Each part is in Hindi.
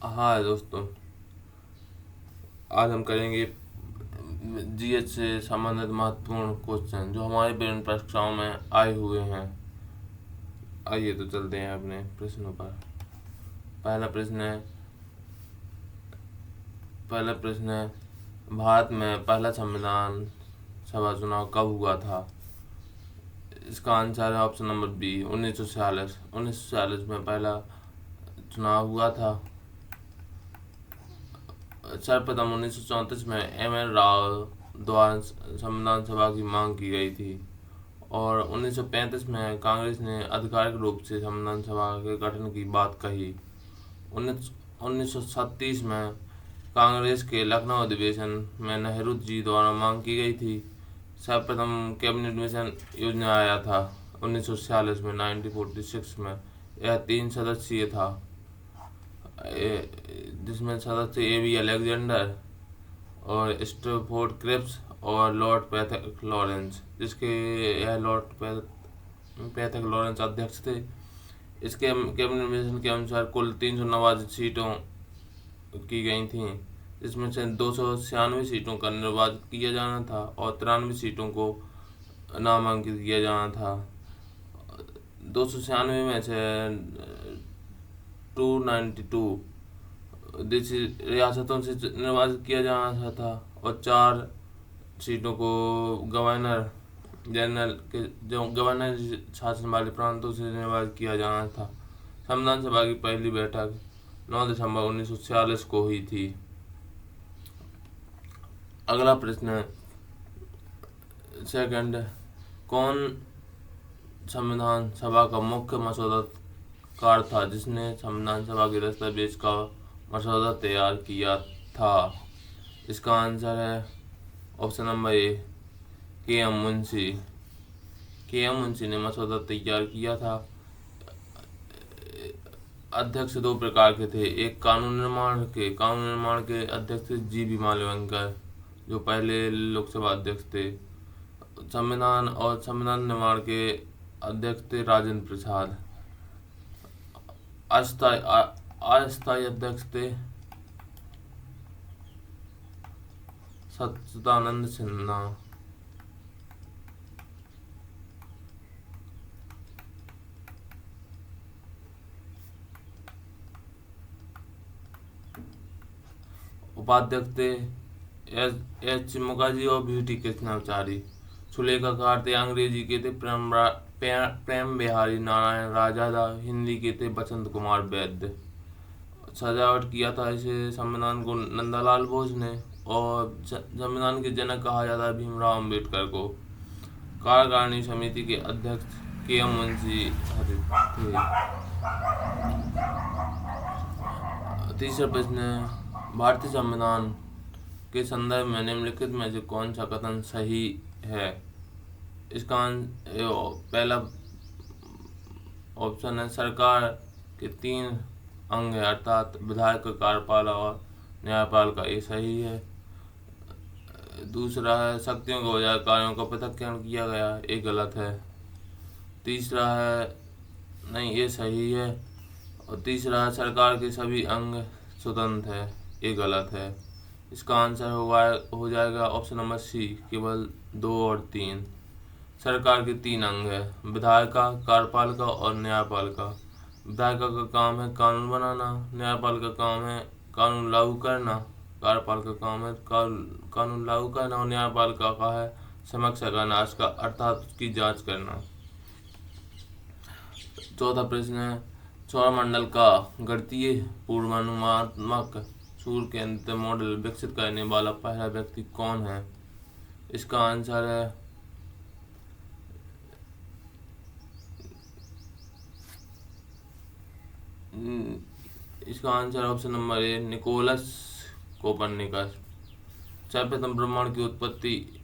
हाँ दोस्तों, आज हम करेंगे जीएस से संबंधित महत्वपूर्ण क्वेश्चन जो हमारे विभिन्न परीक्षाओं में आए हुए हैं। आइए तो चलते हैं अपने प्रश्नों पर। पहला प्रश्न है पहला प्रश्न है भारत में पहला संविधान सभा चुनाव कब हुआ था? इसका आंसर है ऑप्शन नंबर बी, 1946। 1946 में पहला चुनाव हुआ था। सर्वप्रथम 1934 में एम.एन. राव द्वारा संविधान सभा की मांग की गई थी और 1935 में कांग्रेस ने आधिकारिक रूप से संविधान सभा के गठन की बात कही। 1937 में कांग्रेस के लखनऊ अधिवेशन में नेहरू जी द्वारा मांग की गई थी। सर्वप्रथम कैबिनेट मिशन योजना आया था 1946 में, 1946 में। यह 3 सदस्यीय था, जिसमें सदस्य ए.बी. अलेक्जेंडर और स्टैफोर्ड क्रिप्स और लॉर्ड पैथिक लॉरेंस, जिसके यह लॉर्ड पैथिक लॉरेंस अध्यक्ष थे। इसके कैबिनेट मिशन के अनुसार कुल 389 सीटों की गई थी, जिसमें से 296 सीटों का निर्वाचित किया जाना था और 93 सीटों को नामांकित किया जाना था। 296 में से 292 रियासतों से निर्वाचित किया जाना था और 4 सीटों को गवर्नर जनरल के जो गवर्नर शासन वाले प्रांतों से निर्वाचित किया जाना था। संविधान सभा की पहली बैठक 9 दिसंबर 1946 को हुई थी। अगला प्रश्न सेकंड, कौन संविधान सभा का मुख्य मसौदाकार था जिसने संविधान सभा के दस्तावेज का मसौदा तैयार किया था? इसका आंसर है option number A, KM. Munshi. KM. Munshi ने मसौदा तैयार किया था। अध्यक्ष 2 प्रकार के थे। एक कानून निर्माण के अध्यक्ष थे जी.बी. मालवंकर, जो पहले लोकसभा अध्यक्ष थे। संविधान निर्माण के अध्यक्ष थे राजेंद्र प्रसाद। अस्थायी अध्यक्ष थे सच्चिदानंद सिन्हा। उपाध्यक्ष थे एच मुखर्जी और बी.टी. कृष्णाचारी। सुलेखाकार थे अंग्रेजी के थे प्रेम बिहारी नारायण राजादा। हिंदी के थे बसंत कुमार वैद्य। सजावट किया था इसे संविधान को नंदलाल बोस ने और संविधान के जनक कहा जाता है भीमराव अम्बेडकर को। कार्यकारिणी समिति के अध्यक्ष के.एम. मुंशी थे। तीसरा प्रश्न है भारतीय संविधान के संदर्भ में निम्नलिखित में से कौन सा कथन सही है? इसका पहला ऑप्शन है सरकार के 3 अंग है, अर्थात विधायक, कार्यपाल और न्यायपालिका, ये सही है। दूसरा है शक्तियों के बजाय कार्यों का पृथक्करण किया गया, ये गलत है। तीसरा है नहीं, ये सही है। और तीसरा है सरकार के सभी अंग स्वतंत्र है, ये गलत है। इसका आंसर हो जाएगा ऑप्शन नंबर सी, केवल 2 और 3। सरकार के 3 अंग है, विधायिका, कार्यपालिका और न्यायपालिका। विधायिका का काम है कानून बनाना, न्यायपालिका का काम है कानून लागू करना, कार्यपालिका का काम है कानून लागू करना और न्यायपालिका का है समीक्षा करना, इसका अर्थात उसकी जांच करना। चौथा प्रश्न है सौरमंडल का गणितीय पूर्वानुमानात्मक सूर्य केंद्रित मॉडल विकसित करने वाला पहला व्यक्ति कौन है? इसका आंसर है option number A, Nicholas Copernicus. सर्वप्रथम ब्रह्मांड की उत्पत्ति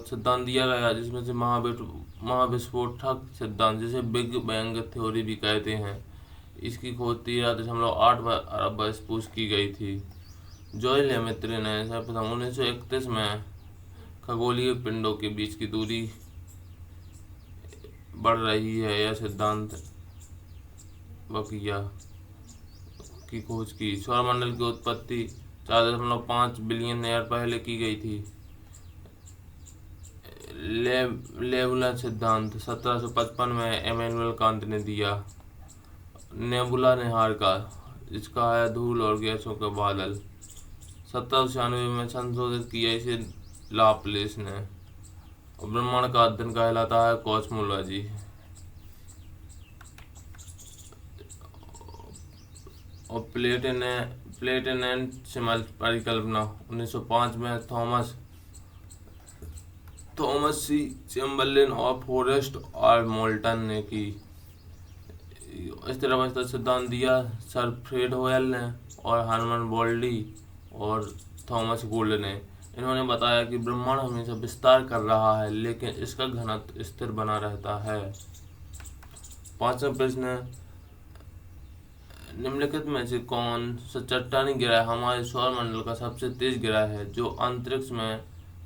सिद्धांत दिया गया, जिसमें से महाविस्फोटक सिद्धांत, जिसे बिग बैंग थ्योरी भी कहते हैं, इसकी खोज 13.8 अरब वर्ष पूर्व की गई थी। जॉय लेमेत्रे ने सर्वप्रथम 1931 में खगोलीय पिंडों के बीच की दूरी बढ़ रही है यह सिद्धांत किया। की खोज की। सौरमंडल की उत्पत्ति 4.5 बिलियन ईयर पहले की गई थी। नेबुला सिद्धांत 1755 में इमैनुअल कांत ने दिया। नेबुला निहार का, इसका है धूल और गैसों का बादल। 1796 में संशोधित किया इसे लाप्लेस ने। और ब्रह्मांड का अध्ययन कहलाता है कॉस्मोलॉजी। और प्लेटन एंड सिमल परिकल्पना 1905 में थॉमस सी चैम्बरलेन और फॉरेस्ट और मोल्टन ने की। स्थिरावस्था सिद्धांत दिया सर फ्रेड होयल ने और हरमन बोल्डी और थॉमस गोल्ड ने। इन्होंने बताया कि ब्रह्मांड हमेशा विस्तार कर रहा है, लेकिन इसका घनत्व स्थिर बना रहता है। 5वां प्रश्न, निम्नलिखित में से कौन सा चट्टानी ग्रह हमारे सौरमंडल का सबसे तेज ग्रह है, जो अंतरिक्ष में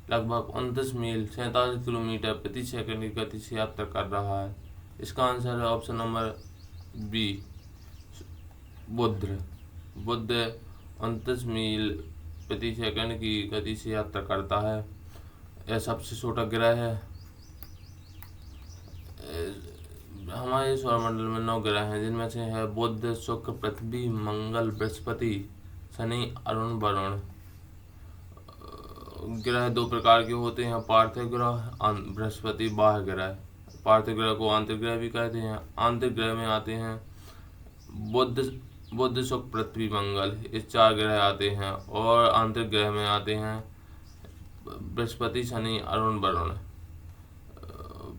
लगभग 29 मील 47 किलोमीटर प्रति सेकंड की गति से यात्रा कर रहा है? इसका आंसर है ऑप्शन नंबर बी, बुध। 29 मील प्रति सेकंड की गति से यात्रा करता है। यह सबसे छोटा ग्रह है। हमारे सौरमंडल में 9 ग्रह हैं, जिनमें से है बुध, शुक्र, पृथ्वी, मंगल, बृहस्पति, शनि, अरुण, वरुण। ग्रह 2 प्रकार के होते हैं, पार्थिव ग्रह, बृहस्पति, बाह्य ग्रह। पार्थिव ग्रह को आंतरिक ग्रह भी कहते हैं। आंतरिक ग्रह में आते हैं बुध, शुक्र, पृथ्वी, मंगल, ये 4 ग्रह आते हैं। और आंतरिक ग्रह में आते हैं बृहस्पति, शनि, अरुण, वरुण।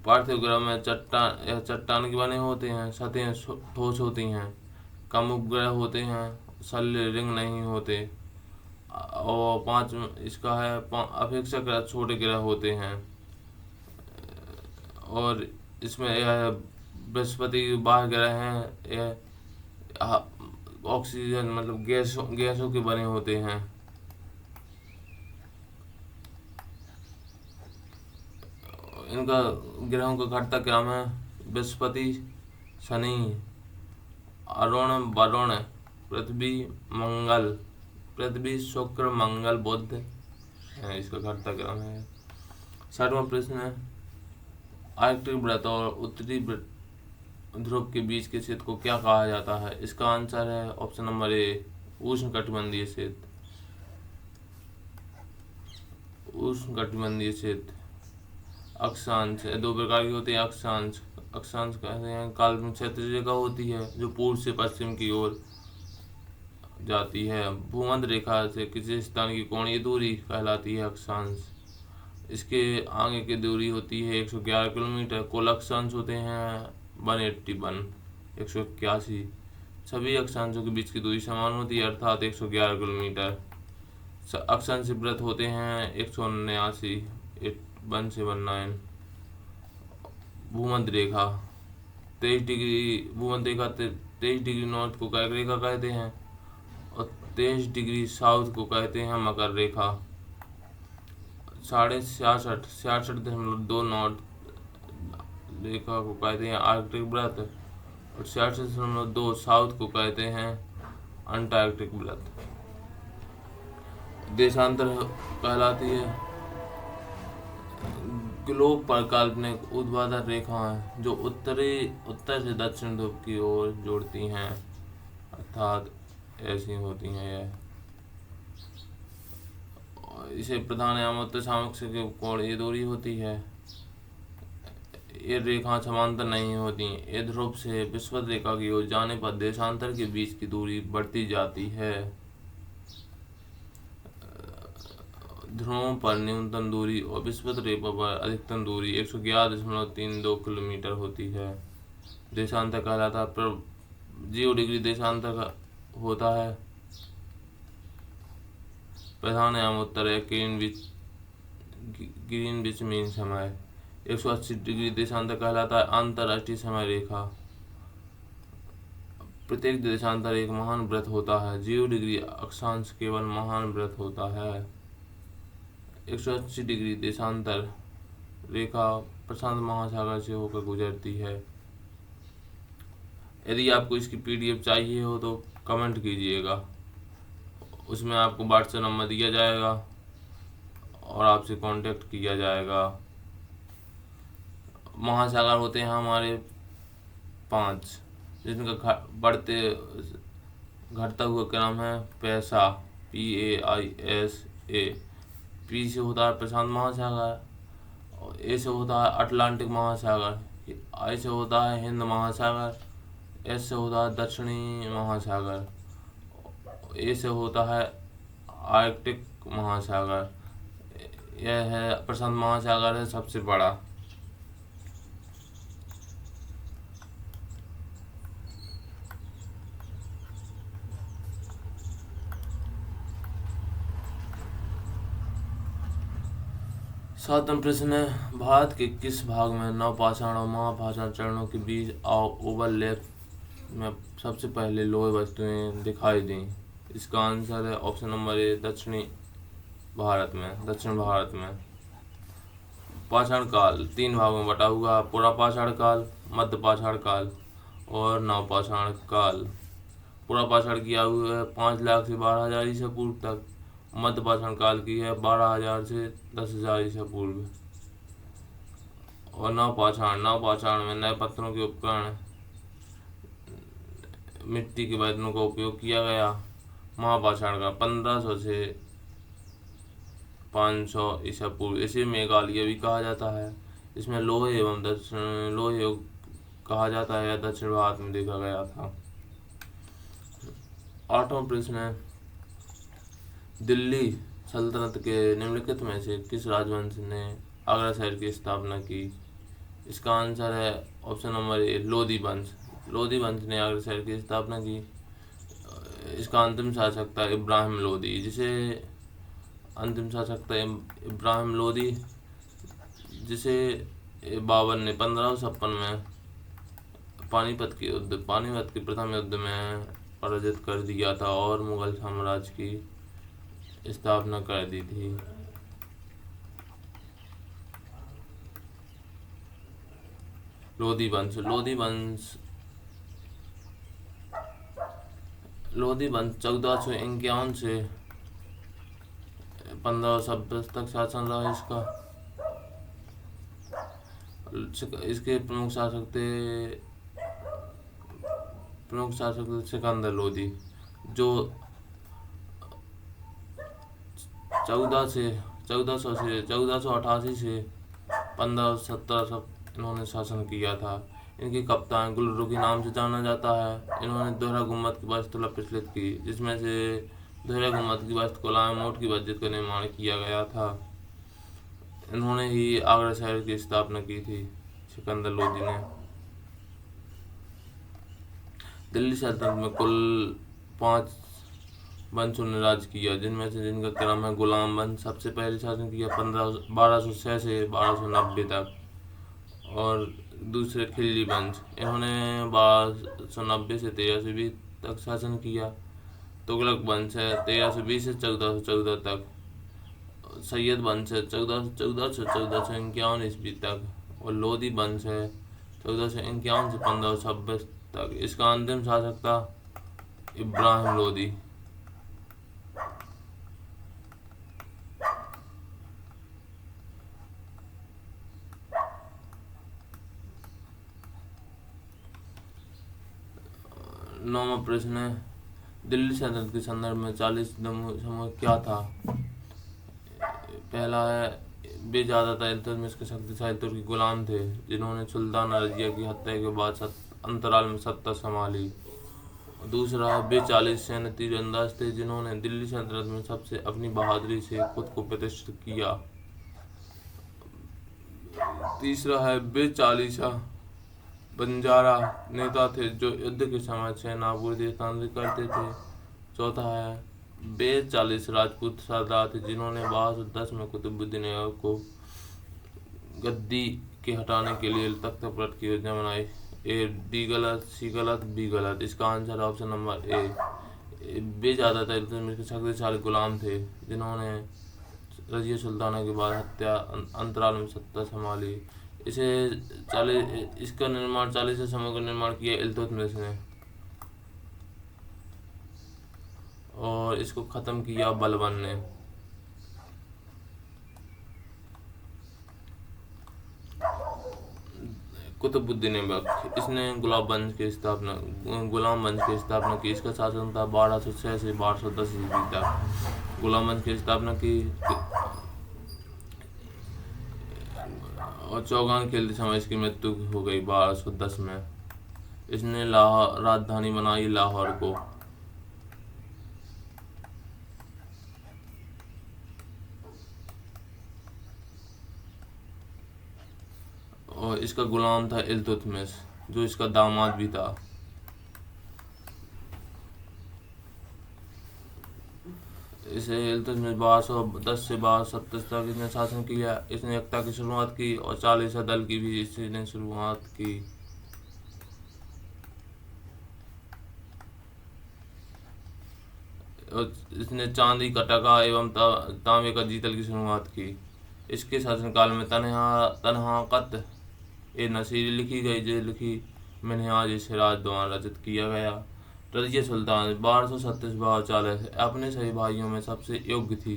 पार्थिव ग्रह में चट्टान के बने होते हैं, सतहें ठोस होती हैं, कम उपग्रह होते हैं, शल्य रिंग नहीं होते। और 5 इसका है अपेक्षाकृत ग्रह छोटे ग्रह होते हैं। और इसमें यह बृहस्पति बाह्य ग्रह हैं, यह ऑक्सीजन मतलब गैसों के बने होते हैं। इनका ग्रहों का घटता क्रम है बृहस्पति, शनि, अरुण, वरुण, पृथ्वी, मंगल। पृथ्वी, शुक्र, मंगल, बुध है, इसका घटता क्रम है। 7वां प्रश्न है, आर्कटिक वृत्त और उत्तरी ध्रुव के बीच के क्षेत्र को क्या कहा जाता है? इसका आंसर है ऑप्शन नंबर ए, उष्णकटिबंधीय क्षेत्र। उष्णकटिबंधीय क्षेत्र। अक्षांश 2 प्रकार की होती है। अक्षांश कहते हैं काल्पनिक क्षेत्र जगह होती है जो पूर्व से पश्चिम की ओर जाती है। भूमध्य रेखा से किसी स्थान की कोणीय दूरी कहलाती है अक्षांश। इसके आगे की दूरी होती है 111 किलोमीटर। कुल अक्षांश होते हैं 181। सभी अक्षांशों के बीच की दूरी समान होती है, अर्थात 111 किलोमीटर। अक्षांश वृत्त होते हैं 179, 1719। भूमध्य रेखा 23 डिग्री, भूमध्य रेखा 23 डिग्री नॉर्थ को कर्क रेखा कहते हैं और 23 डिग्री साउथ को कहते हैं मकर रेखा। 66.2 नॉर्थ रेखा को कहते हैं आर्कटिक वृत्त और 66.2 साउथ को कहते हैं अंटार्कटिक वृत्त। देशांतर कहलाती है ग्लोब पर काल्पनिक ऊर्ध्वाधर रेखाएं जो उत्तर से दक्षिण ध्रुव की ओर जोड़ती हैं, अर्थात ऐसी होती हैं यह। इसे प्रधान एवं उत्तर सामक से कोणीय दूरी होती है। ये रेखा समांतर नहीं होती। ये ध्रुव से विषुवत रेखा की ओर जाने पर देशांतर के बीच की दूरी बढ़ती जाती है। ध्रुवों पर न्यूनतम दूरी और विषुवत रेखा पर अधिकतम दूरी 111.32 किलोमीटर होती है। देशांतर कहलाता है 0 डिग्री देशांतर होता है। प्रधान एवं उत्तर है ग्रीनविच मीन समय। 180 डिग्री देशांतर कहलाता है अंतरराष्ट्रीय समय रेखा। प्रत्येक देशांतर एक महान वृत्त होता है। 0 डिग्री अक्षांश केवल महान वृत्त होता है। 180 डिग्री देशांतर रेखा प्रशांत महासागर से होकर गुजरती है। यदि आपको इसकी PDF चाहिए हो तो कमेंट कीजिएगा। उसमें आपको व्हाट्सएप नंबर दिया जाएगा और आपसे कांटेक्ट किया जाएगा। महासागर होते हैं हमारे 5, जिनका बढ़ते घटता हुआ क्रम है पैसा, PAISA। पी से होता है प्रशांत महासागर, और ए से होता है अटलांटिक महासागर, आई से होता है हिंद महासागर, एस से होता है दक्षिणी महासागर, ए से होता है आर्कटिक महासागर। यह है प्रशांत महासागर है सबसे बड़ा। सातवां प्रश्न है, भारत के किस भाग में नवपाषाण और महापाषाण चरणों के बीच ओवरलैप में सबसे पहले लोह वस्तुएं दिखाई दी? इसका आंसर है ऑप्शन नंबर ए, दक्षिण भारत में। पाषाण काल 3 भागों में बटा हुआ, पुरापाषाण काल, मध्यपाषाण काल और नवपाषाण काल। पुरापाषाण की आयु है 5 लाख से 12,000 ईसा पूर्व तक। मध्यपाषाण काल की है 12,000 से 10,000 ईसा पूर्व। और नवपाषाण में नए पत्थरों के उपकरण, मिट्टी के बर्तनों का उपयोग किया गया। महापाषाण का 1500 से 500 ईसा पूर्व। इसे मेघालय भी कहा जाता है। इसमें लोहे युग कहा जाता है, दक्षिण भारत में देखा गया था। 8वां प्रश्न है, दिल्ली सल्तनत के निम्नलिखित में से किस राजवंश ने आगरा शहर की स्थापना की? इसका आंसर है ऑप्शन नंबर ए, लोधी वंश ने आगरा शहर की स्थापना की। इसका अंतिम शासक था इब्राहिम लोधी, जिसे बाबर ने 1556 में पानीपत के प्रथम युद्ध में पराजित कर दिया था और मुगल साम्राज्य की स्थापना कर दी थी। लोधी वंश 1451 से 1570 तक शासन रहा इसका। इसके प्रमुख शासक थे सिकंदर लोधी, जो 1488 से 1570 तक इन्होंने शासन किया था। इनके कप्तान गुलरू के नाम से जाना जाता है। इन्होंने दोहरा गुम्बद की वास्तुकला प्रचलित की, जिसमें से दोहरे गुम्बद की वास्तुकला में मोट की मस्जिद का निर्माण किया गया था। इन्होंने ही आगरा शहर की स्थापना की थी, सिकंदर लोधी ने। दिल्ली सल्तनत में कुल 5 वंशों ने राज किया, जिनका क्रम है गुलाम वंश सबसे पहले शासन किया 1206 से 1290 तक, और दूसरे खिलजी वंश, इन्होंने 1290 से 1320 तक शासन किया। तुगलक वंश है 1320 से 1414 तक। सैयद वंश है 1414 से 1451 ईस्वी तक, और लोधी वंश है 1451 से 1526 तक। इसका अंतिम शासक था इब्राहिम लोधी। नौवां प्रश्न है, दिल्ली सल्तनत के संदर्भ में 40 समूह क्या था? पहला है, वे ज़्यादातर इल्तुतमिश के शक्तिशाली तुर्की गुलाम थे, जिन्होंने सुल्तान रजिया की हत्या के बाद अंतराल में सत्ता संभाली। दूसरा, वे 40 सैन्य तीरंदाज थे, जिन्होंने दिल्ली सल्तनत में सबसे अपनी बहादुरी से खुद को प्रतिष्ठित किया। तीसरा है, वे 40 बंजारा नेता थे, जो युद्ध के समय सेनापति स्थानांतरित करते थे। चौथा है, वे 40 राजपूत सरदार थे, जिन्होंने 1210 में कुतुबुद्दीन ऐबक को गद्दी के हटाने के लिए तख्त पलट की योजना बनाई। ए, डी गलत, सी गलत, बी गलत। इसका आंसर ऑप्शन नंबर ए। वे ज़्यादातर इल्तुतमिश के शक्तिशाली गुलाम थे, जिन्होंने रजिया सुल्ताना के बाद हत्या अंतराल में सत्ता संभाली। इसका निर्माण 40 समूह का निर्माण किया इल्तुतमिश ने। और इसको ख़त्म किया बलबन ने। कुतुबुद्दीन ऐबक, इसने गुलाम वंश की स्थापना की। इसका शासन था 1206 से 1210 ईस्वी तक। गुलाम वंश की स्थापना की और चौगान खेलते समय इसकी मृत्यु हो गई 1210 में। इसने लाहौर राजधानी बनाई लाहौर को। और इसका गुलाम था इल्तुतमिश, जो इसका दामाद भी था। इसे इल्तुतमिश 1210 से 1227 तक इसने शासन किया। इसने एकता की शुरुआत की और चालीसा दल की भी इसने शुरुआत की। और इसने चांदी का टका एवं तांबे का जीतल की शुरुआत की। इसके शासनकाल में तन्हाकत ए नसीर लिखी गई, जो लिखी मिन्हाज सिराज द्वारा रचित किया गया। रज़िया सुल्तान 1237-1240 अपने सभी भाइयों में सबसे योग्य थी।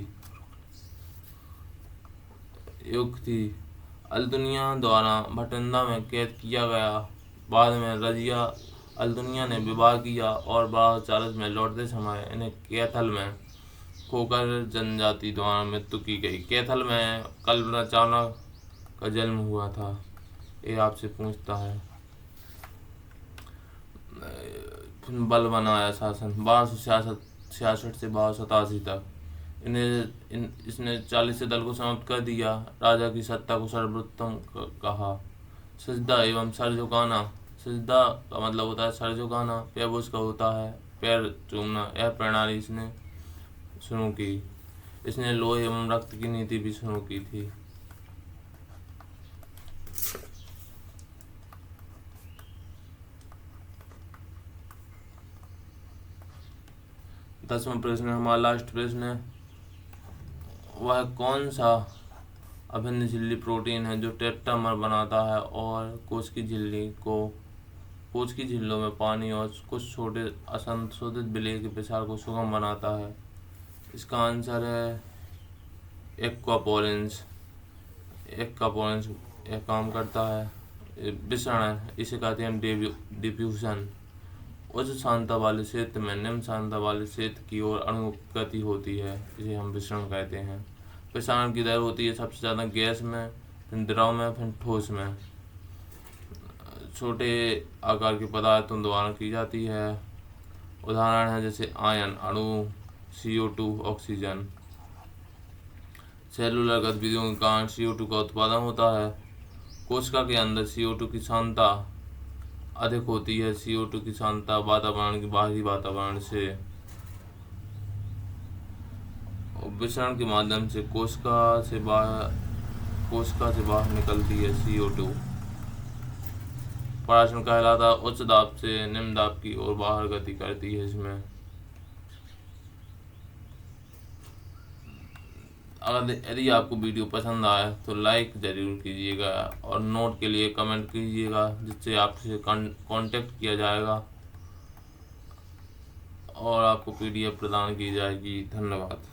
अल-दुनिया द्वारा भटिंडा में कैद किया गया। बाद में रज़िया अल-दुनिया ने विवाह किया और 1240 में लौटते समय इन्हें कैथल में खोकर जनजाति द्वारा मृत्यु की गई। कैथल में कल्पना चावला का जन्म हुआ था। ये आपसे पूछता है। बल बनाया शासन 1266 से 1287 तक। इसने 40 दल को समाप्त कर दिया। राजा की सत्ता को सर्वोत्तम कहा। सजदा एवं सर झुकाना। सजदा का मतलब होता है सर झुकाना, पैबोस का होता है पैर चूमना। यह प्रणाली इसने शुरू की। इसने लोहे एवं रक्त की नीति भी शुरू की थी। 10वां प्रश्न हमारा लास्ट प्रश्न है। वह कौन सा अभिन्न झिल्ली प्रोटीन है जो टेट्रामर बनाता है और कोश की झिल्लियों में पानी और कुछ छोटे असंशोधित विलेय के प्रसार को सुगम बनाता है? इसका आंसर है एक्वापोरेंस। यह काम करता है। विसरण, इसे कहते हैं डिफ्यूजन। उच्च सांद्रता वाले क्षेत्र में निम्न सांद्रता वाले क्षेत्र की ओर अणुगति होती है, इसे हम विसरण कहते हैं। प्रसारण की दर होती है सबसे ज़्यादा गैस में, फिर द्रव में, फिर ठोस में। छोटे आकार के पदार्थों द्वारा की जाती है। उदाहरण है जैसे आयन अणु, CO2, ऑक्सीजन। सेलुलर गतिविधियों के कारण CO2 का उत्पादन होता है। कोशिका के अंदर CO2 की सांद्रता अधिक होती है। CO2 की सांद्रता वातावरण के बाहरी वातावरण से विसरण के माध्यम से कोशिका से बाहर निकलती है। CO2 पराशरण कहलाता। उच्च दाब से निम्न दाब की ओर बाहर गति करती है। इसमें यदि आपको वीडियो पसंद आया तो लाइक ज़रूर कीजिएगा और नोट के लिए कमेंट कीजिएगा, जिससे आपसे कांटेक्ट किया जाएगा और आपको PDF प्रदान की जाएगी। धन्यवाद।